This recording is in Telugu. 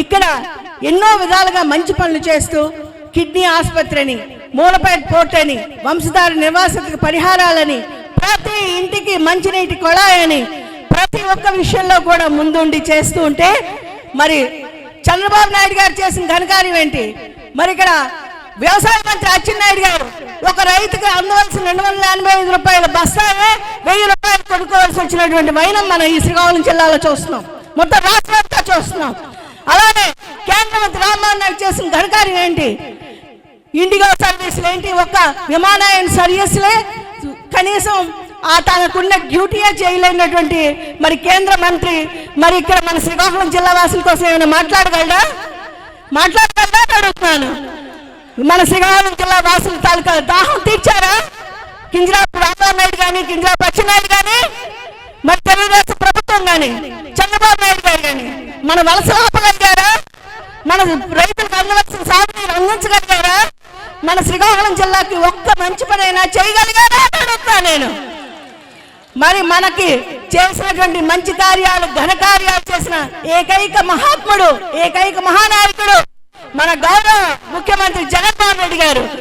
ఇక్కడ ఎన్నో విధాలుగా మంచి పనులు చేస్తూ కిడ్నీ ఆసుపత్రిని, మూలపేట పోర్ట్ అని, వంశధార నివాసితులకు పరిహారాలని, ప్రతి ఇంటికి మంచినీటి కొళాయని, ప్రతి ఒక్క విషయంలో కూడా ముందుండి చేస్తూ ఉంటే మరి చంద్రబాబు నాయుడు గారు చేసిన ఘనకార్యం ఏంటి? మరి ఇక్కడ వ్యవసాయ మంత్రి అచ్చెన్నాయుడు గారు ఒక రైతుకి అందవలసిన 285 రూపాయల బస్తానే 1000 రూపాయలు కొనుక్కోవాల్సి వచ్చినటువంటి వైనం మనం ఈ శ్రీకాకుళం జిల్లాలో చూస్తున్నాం, మొత్తం రాష్ట్రంతా చూస్తున్నాం. అలానే కేంద్ర మంత్రి రామ్మోహన్ నాయుడు చేసిన ఘనకార్యం ఏంటి? ఇండిగో సర్వీసులు ఏంటి? ఒక్క విమానయాన సర్వీసులే కనీసం తనకున్న డ్యూటీయే చేయలేనటువంటి మరి కేంద్ర మంత్రి మరి ఇక్కడ మన శ్రీకాకుళం జిల్లా వాసుల కోసం ఏమైనా మాట్లాడగలడా అడుగుతున్నాను. మన శ్రీకాకుళం జిల్లా వాసుల తాలూకా దాహం తీర్చారా? కింజరాపు రామ్మోహన్ నాయుడు కానీ, కింజరాపు అచ్చెన్నాయుడు కానీ, మరి తెలుగుదేశం ప్రభుత్వం కానీ, చంద్రబాబు నాయుడు గారు కానీ మన వలస ఆపగలిగారా? మన రైతులకు అందవలసిన సాగునీరు అందించగలిగారా? మన శ్రీకాకుళం జిల్లాకి ఒక్క మంచి పనైనా చేయగలిగారా అడుగుతా నేను. మరి మనకి చేసినటువంటి మంచి కార్యాలు, ఘన కార్యాలు చేసిన ఏకైక మహాత్ముడు, ఏకైక మహానాయకుడు మన గౌరవ ముఖ్యమంత్రి జగన్మోహన్ రెడ్డి గారు.